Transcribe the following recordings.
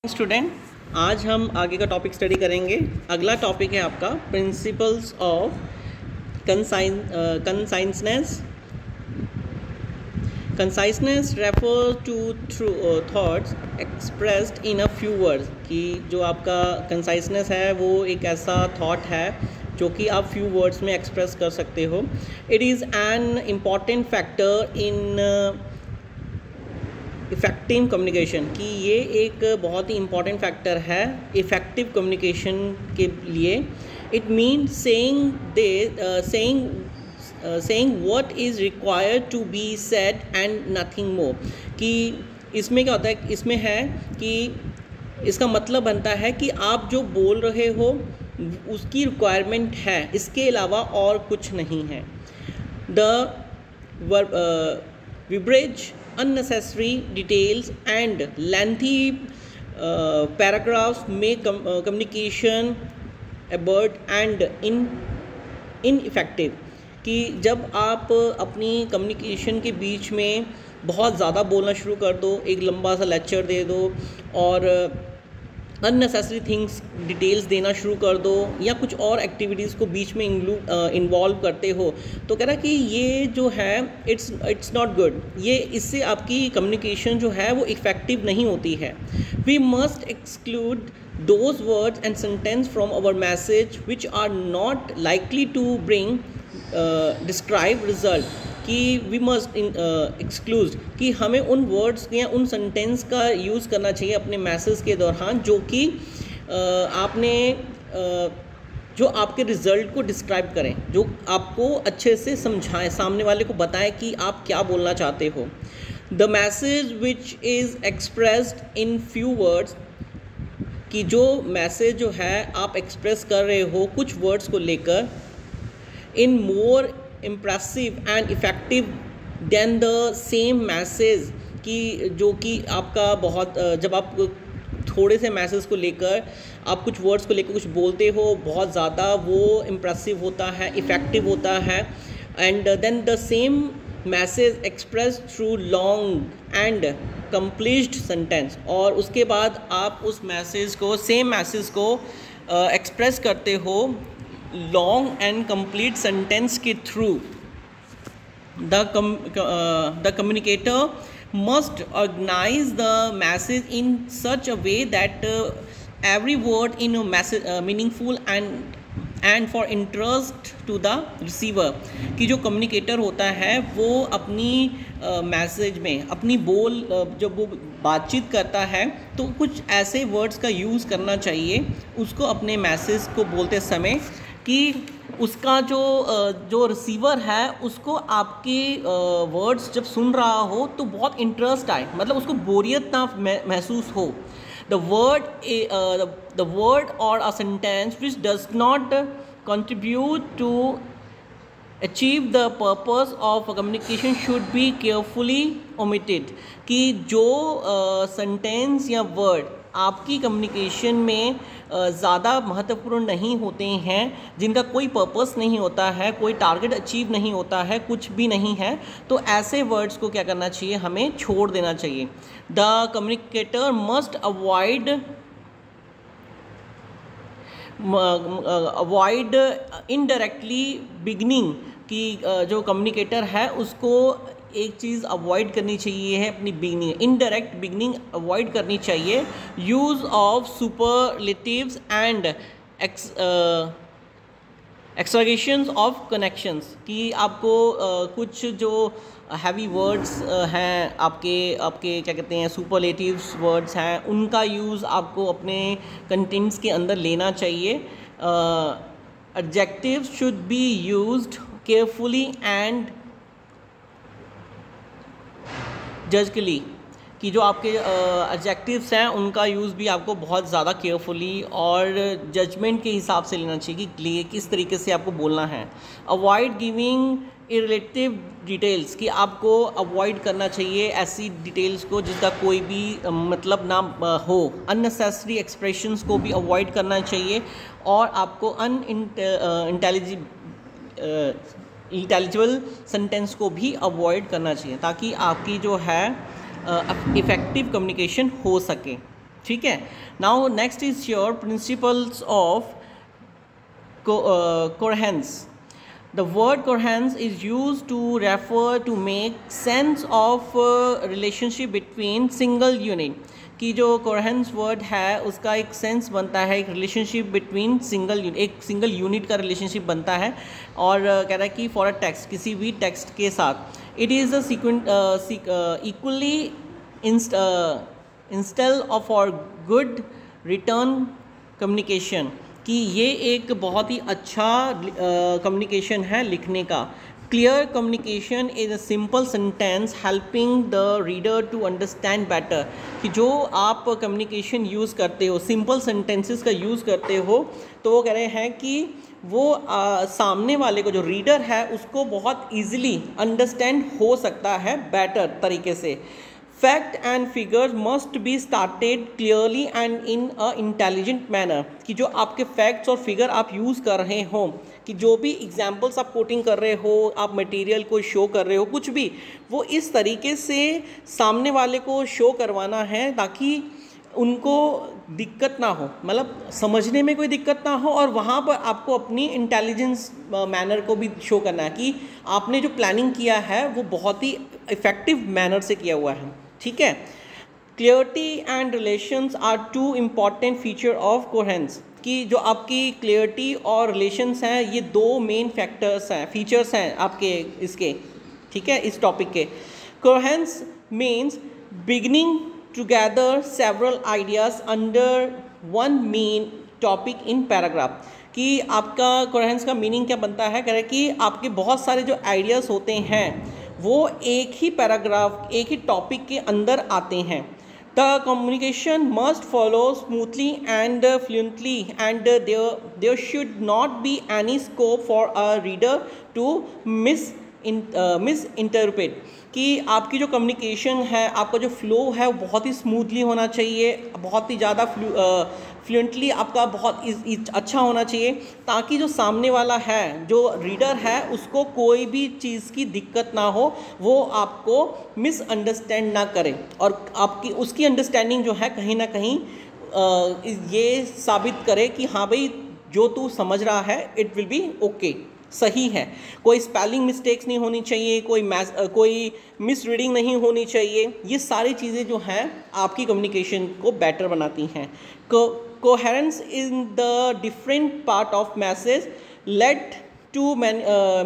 Student, आज हम आगे का टॉपिक स्टडी करेंगे। अगला टॉपिक है आपका principles of conciseness. Conciseness refer to thoughts expressed in a few words. कि जो आपका कंसाइसनेस है वो एक ऐसा थॉट है जो कि आप फ्यू वर्ड्स में एक्सप्रेस कर सकते हो। It is an important factor in effective communication. कि ये एक बहुत ही इम्पॉर्टेंट फैक्टर है इफ़ेक्टिव कम्युनिकेशन के लिए। It means saying what is required to be said and nothing more। कि इसमें क्या होता है, इसमें है कि इसका मतलब बनता है कि आप जो बोल रहे हो उसकी रिक्वायरमेंट है, इसके अलावा और कुछ नहीं है। Verbiage, unnecessary details and lengthy paragraphs make communication absurd and ineffective। कि जब आप अपनी कम्युनिकेशन के बीच में बहुत ज़्यादा बोलना शुरू कर दो, एक लंबा सा लेक्चर दे दो और अननेसेसरी थिंग्स डिटेल्स देना शुरू कर दो या कुछ और एक्टिविटीज़ को बीच में इन्वॉल्व करते हो, तो कह रहा कि ये जो है इट्स नॉट गुड। ये इससे आपकी कम्युनिकेशन जो है वो इफ़ेक्टिव नहीं होती है। We must exclude those words and sentence from our message which are not likely to bring describe result. कि वी मस्ट एक्सक्लूज कि हमें उन वर्ड्स या उन सेंटेंस का यूज़ करना चाहिए अपने मैसेज के दौरान जो कि आपने जो आपके रिज़ल्ट को डिस्क्राइब करें, जो आपको अच्छे से समझाएं, सामने वाले को बताएं कि आप क्या बोलना चाहते हो। The message which is expressed in few words. कि जो मैसेज जो है आप एक्सप्रेस कर रहे हो कुछ वर्ड्स को लेकर, in more impressive and effective than the same message. कि जो कि आपका बहुत जब आप थोड़े से मैसेज को लेकर आप कुछ वर्ड्स को लेकर कुछ बोलते हो, बहुत ज़्यादा वो इम्प्रेसिव होता है, इफ़ेक्टिव होता है। And then the same message express through long and complete sentence. और उसके बाद आप उस मैसेज को, सेम मैसेज को एक्सप्रेस करते हो लॉन्ग एंड कंप्लीट सेंटेंस के through. The communicator must organise the message in such a way that every word in message meaningful and for interest to the receiver. कि जो communicator होता है वो अपनी मैसेज में अपनी जब वो बातचीत करता है तो कुछ ऐसे वर्ड्स का यूज़ करना चाहिए उसको अपने मैसेज को बोलते समय कि उसका जो रिसीवर है उसको आपके वर्ड्स जब सुन रहा हो तो बहुत इंटरेस्ट आए, मतलब उसको बोरियत ना महसूस हो। The word or a sentence which does not contribute to achieve the purpose of a communication should be carefully omitted। कि जो सेंटेंस या वर्ड आपकी कम्युनिकेशन में ज़्यादा महत्वपूर्ण नहीं होते हैं, जिनका कोई पर्पस नहीं होता है, कोई टारगेट अचीव नहीं होता है, कुछ भी नहीं है, तो ऐसे वर्ड्स को क्या करना चाहिए, हमें छोड़ देना चाहिए। The communicator must avoid indirectly beginning. कि जो कम्युनिकेटर है उसको एक चीज़ अवॉइड करनी चाहिए है अपनी बिगनिंग, इनडायरेक्ट बिगनिंग अवॉइड करनी चाहिए। Use of superlatives and extractions of connections. कि आपको कुछ जो हैवी वर्ड्स हैं आपके क्या कहते हैं, सुपरलेटिव्स वर्ड्स हैं, उनका यूज़ आपको अपने कंटेंट्स के अंदर लेना चाहिए। Adjectives should be used carefully and judgefully. कि जो आपके एडजेक्टिव्स हैं उनका यूज़ भी आपको बहुत ज़्यादा केयरफुली और जजमेंट के हिसाब से लेना चाहिए कि किस तरीके से आपको बोलना है। Avoid giving irrelative details. कि आपको अवॉइड करना चाहिए ऐसी डिटेल्स को जिसका कोई भी मतलब ना हो। अननेसेसरी एक्सप्रेशंस को भी अवॉइड करना चाहिए और आपको इंटेलिजिबल सेंटेंस को भी अवॉइड करना चाहिए ताकि आपकी जो है इफ़ेक्टिव कम्युनिकेशन हो सके। ठीक है. Now next is your principles of coherence. The word coherence is used to refer to make sense of relationship between single unit. कि जो coherence word है उसका एक सेंस बनता है, एक रिलेशनशिप बिटवीन एक सिंगल यूनिट का रिलेशनशिप बनता है. और कह रहा है कि फॉर अ टेक्स्ट, किसी भी टेक्स्ट के साथ, it is a equally install of और गुड रिटर्न कम्युनिकेशन. कि ये एक बहुत ही अच्छा कम्युनिकेशन है लिखने का. Clear communication is a simple sentence helping the reader to understand better. कि जो आप कम्युनिकेशन यूज़ करते हो, सिंपल सेंटेंसेस का यूज़ करते हो, तो वो कह रहे हैं कि वो सामने वाले को, जो रीडर है, उसको बहुत ईजिली अंडरस्टैंड हो सकता है बेटर तरीके से. Fact and figures must be started clearly and in a intelligent manner. कि जो आपके फैक्ट्स और फिगर आप यूज़ कर रहे हो, कि जो भी एग्जाम्पल्स आप कोटिंग कर रहे हो, आप मटेरियल को शो कर रहे हो, कुछ भी, वो इस तरीके से सामने वाले को शो करवाना है ताकि उनको दिक्कत ना हो, मतलब समझने में कोई दिक्कत ना हो. और वहाँ पर आपको अपनी इंटेलिजेंस मैनर को भी शो करना है कि आपने जो प्लानिंग किया है वो बहुत ही इफ़ेक्टिव मैनर से किया हुआ है. ठीक है. Clarity and relations are two important feature of coherence. कि जो आपकी क्लियरिटी और रिलेशंस हैं, ये दो मेन फैक्टर्स हैं, फीचर्स हैं आपके इसके, ठीक है, इस टॉपिक के. Coherence means beginning together several ideas under one main topic in paragraph. कि आपका कोहेरेंस का मीनिंग क्या बनता है, कह रहे कि आपके बहुत सारे जो आइडियाज़ होते हैं वो एक ही पैराग्राफ, एक ही टॉपिक के अंदर आते हैं. The communication must follow smoothly and fluently and there should not be any scope for a reader to misinterpret. कि आपकी जो कम्युनिकेशन है, आपका जो फ्लो है, वो बहुत ही स्मूथली होना चाहिए, बहुत ही ज़्यादा फ्लुएंटली आपका बहुत अच्छा होना चाहिए, ताकि जो सामने वाला है, जो रीडर है, उसको कोई भी चीज़ की दिक्कत ना हो, वो आपको मिसअंडरस्टैंड ना करे और आपकी उसकी अंडरस्टैंडिंग जो है कहीं ना कहीं ये साबित करे कि हाँ भाई, जो तू समझ रहा है इट विल बी ओके, सही है. कोई स्पेलिंग मिस्टेक्स नहीं होनी चाहिए, कोई मिस रीडिंग नहीं होनी चाहिए. ये सारी चीज़ें जो हैं आपकी कम्युनिकेशन को बेटर बनाती हैं. Coherence in the different part of message led to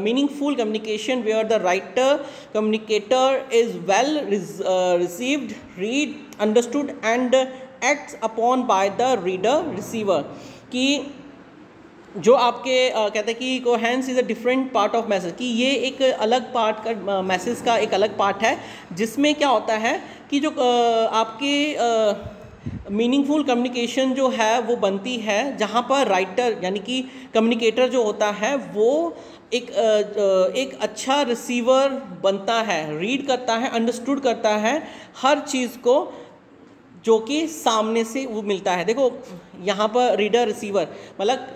meaningful communication where the writer communicator is well received, read, understood and acts upon by the reader receiver. कि जो आपके कहते हैं कि coherence is a different part of message. कि ये एक अलग पार्ट का, मैसेज का एक अलग पार्ट है, जिसमें क्या होता है कि जो आपके मीनिंगफुल कम्युनिकेशन जो है वो बनती है, जहाँ पर राइटर यानी कि कम्युनिकेटर जो होता है वो एक अच्छा रिसीवर बनता है, रीड करता है, अंडरस्टूड करता है हर चीज़ को जो कि सामने से वो मिलता है. देखो यहाँ पर रीडर रिसीवर मतलब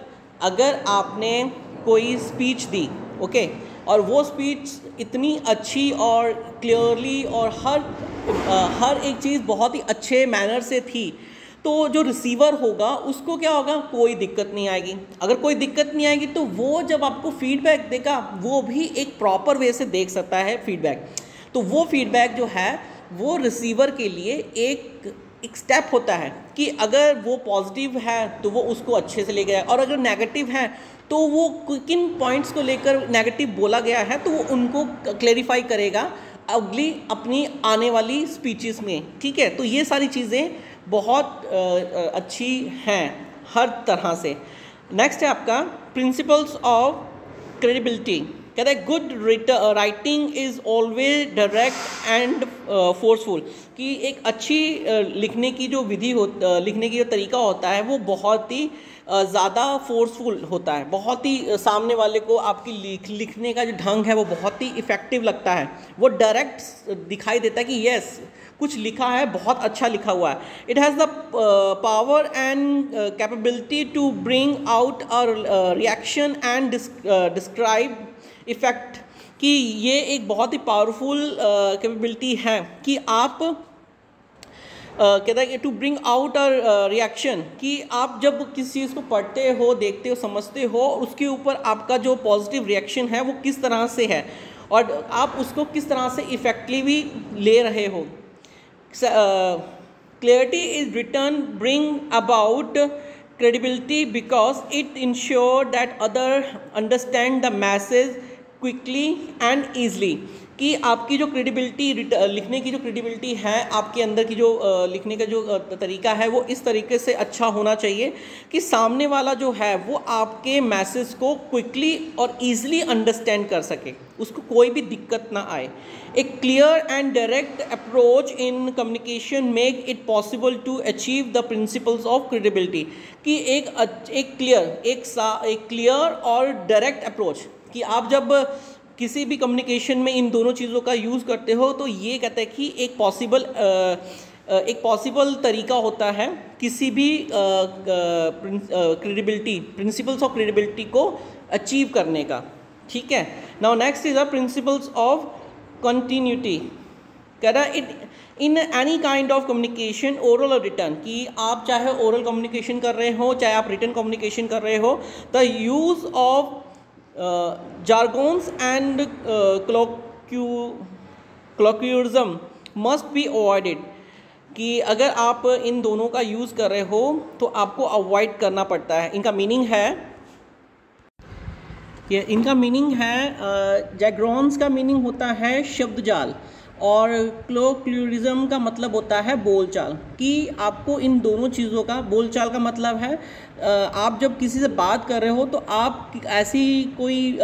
अगर आपने कोई स्पीच दी, ओके, और वो स्पीच इतनी अच्छी और क्लियरली और हर एक चीज़ बहुत ही अच्छे मैनर से थी, तो जो रिसीवर होगा उसको क्या होगा, कोई दिक्कत नहीं आएगी. अगर कोई दिक्कत नहीं आएगी तो वो जब आपको फीडबैक देगा वो भी एक प्रॉपर वे से देख सकता है फीडबैक. तो वो फीडबैक जो है वो रिसीवर के लिए एक स्टेप होता है कि अगर वो पॉजिटिव है तो वो उसको अच्छे से लेके जाए, और अगर नेगेटिव है तो वो किन पॉइंट्स को लेकर नेगेटिव बोला गया है तो वो उनको क्लेरिफाई करेगा अगली अपनी आने वाली स्पीचेस में. ठीक है, तो ये सारी चीज़ें बहुत अच्छी हैं हर तरह से. नेक्स्ट है आपका प्रिंसिपल्स ऑफ क्रेडिबिलिटी. कहता है good writing is always direct and forceful. कि एक अच्छी लिखने की जो विधि लिखने की जो तरीका होता है वो बहुत ही ज़्यादा फोर्सफुल होता है, बहुत ही सामने वाले को आपकी लिखने का जो ढंग है वो बहुत ही इफ़ेक्टिव लगता है. वो डायरेक्ट दिखाई देता है कि यस कुछ लिखा है, बहुत अच्छा लिखा हुआ है. It has the power and capability to bring out a reaction and describe effect. कि ये एक बहुत ही पावरफुल कैपेबिलिटी है कि आप कहता है कि to bring out a reaction, कि आप जब किसी चीज़ को पढ़ते हो, देखते हो, समझते हो, उसके ऊपर आपका जो पॉजिटिव रिएक्शन है वो किस तरह से है और आप उसको किस तरह से इफेक्टिवली ले रहे हो। Clarity is return bring about credibility because it ensure that other understand the message quickly and easily, कि आपकी जो क्रेडिबिलिटी लिखने की जो क्रेडिबिलिटी है, आपके अंदर की जो लिखने का जो तरीका है वो इस तरीके से अच्छा होना चाहिए कि सामने वाला जो है वो आपके मैसेज को क्विकली और ईजिली अंडरस्टैंड कर सके, उसको कोई भी दिक्कत ना आए। एक clear and direct approach in communication make it possible to achieve the principles of credibility, कि एक क्लियर और डायरेक्ट अप्रोच, कि आप जब किसी भी कम्युनिकेशन में इन दोनों चीज़ों का यूज़ करते हो तो ये कहता है कि एक पॉसिबल तरीका होता है किसी भी क्रेडिबिलिटी, प्रिंसिपल्स ऑफ क्रेडिबिलिटी को अचीव करने का। ठीक है, now next is the principles of continuity. कह रहा है it in any kind of communication oral और रिटर्न, कि आप चाहे ओरल कम्युनिकेशन कर रहे हो चाहे आप रिटर्न कम्युनिकेशन कर रहे हो, the use of jargons and colloquialism must be avoided, कि अगर आप इन दोनों का यूज़ कर रहे हो तो आपको अवॉइड करना पड़ता है। इनका मीनिंग है जैग्रॉन्स का मीनिंग होता है शब्द जाल और क्लोक्यूरिज्म का मतलब होता है बोलचाल, कि आपको इन दोनों चीज़ों का, बोलचाल का मतलब है आप जब किसी से बात कर रहे हो तो आप ऐसी कोई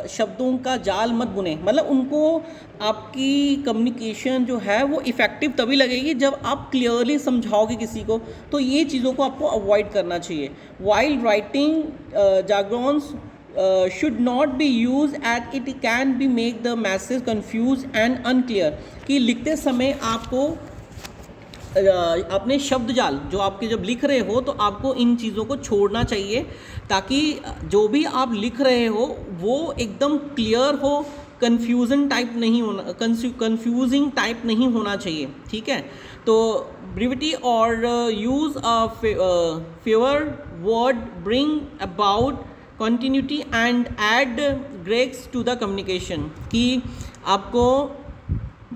शब्दों का जाल मत बुने, मतलब उनको आपकी कम्युनिकेशन जो है वो इफ़ेक्टिव तभी लगेगी जब आप क्लियरली समझाओगे किसी को, तो ये चीज़ों को आपको अवॉइड करना चाहिए। While writing jargons should not be used as it can be make the message confused and unclear, कि लिखते समय आपको अपने शब्द जाल जो आपके जब लिख रहे हो तो आपको इन चीज़ों को छोड़ना चाहिए, ताकि जो भी आप लिख रहे हो वो एकदम क्लियर हो, कंफ्यूजिंग टाइप नहीं होना चाहिए। ठीक है, तो ब्रीविटी और use of fewer word bring about continuity and add grace to the communication, कि आपको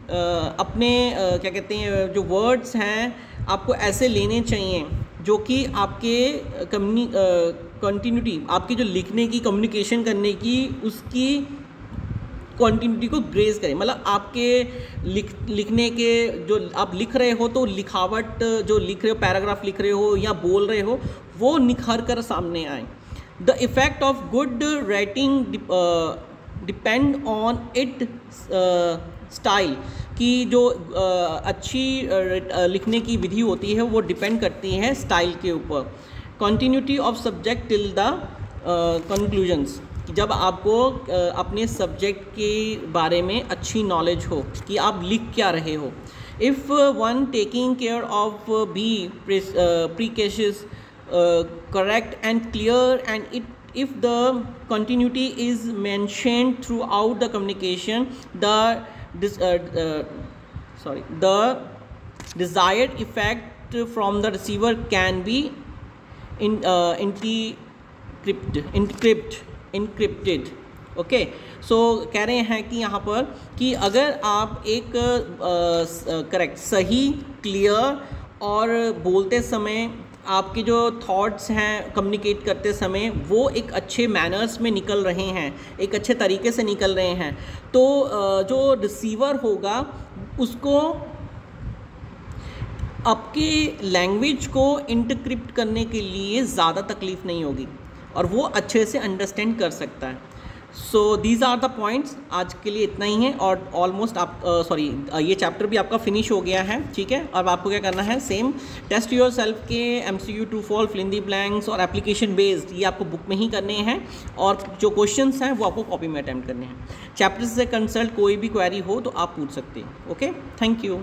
अपने क्या कहते हैं जो वर्ड्स हैं आपको ऐसे लेने चाहिए जो कि आपके कंटिन्यूटी, आपकी जो लिखने की, कम्युनिकेशन करने की, उसकी कंटिन्यूटी को ग्रेस करें, मतलब आपके लिखने के जो आप लिख रहे हो तो लिखावट जो लिख रहे हो, पैराग्राफ लिख रहे हो या बोल रहे हो, वो निखर कर सामने आए। The effect of good writing depend on it style, कि जो अच्छी लिखने की विधि होती है वो डिपेंड करती है स्टाइल के ऊपर। Continuity of subject till the conclusions, जब आपको अपने सब्जेक्ट के बारे में अच्छी नॉलेज हो कि आप लिख क्या रहे हो। If one taking care of be precautious, correct and clear, and if the continuity is mentioned throughout the communication, the desired effect from the receiver can be encrypted। Okay, so कह रहे हैं कि यहाँ पर कि अगर आप एक करेक्ट, सही, क्लियर और बोलते समय आपके जो थॉट्स हैं कम्युनिकेट करते समय वो एक अच्छे मैनर्स में निकल रहे हैं, एक अच्छे तरीके से निकल रहे हैं, तो जो रिसीवर होगा उसको आपकी लैंग्वेज को इंटरक्रिप्ट करने के लिए ज़्यादा तकलीफ़ नहीं होगी और वो अच्छे से अंडरस्टैंड कर सकता है। So these are the points, आज के लिए इतना ही है और ऑलमोस्ट आप ये चैप्टर भी आपका फिनिश हो गया है। ठीक है, अब आपको क्या करना है, सेम टेस्ट योर सेल्फ के MCQ, true false, fill in the blanks और एप्लीकेशन बेस्ड ये आपको बुक में ही करने हैं और जो क्वेश्चंस हैं वो आपको कॉपी में अटेम्प्ट करने हैं। चैप्टर से कंसल्ट कोई भी क्वेरी हो तो आप पूछ सकते हैं। Okay, thank you.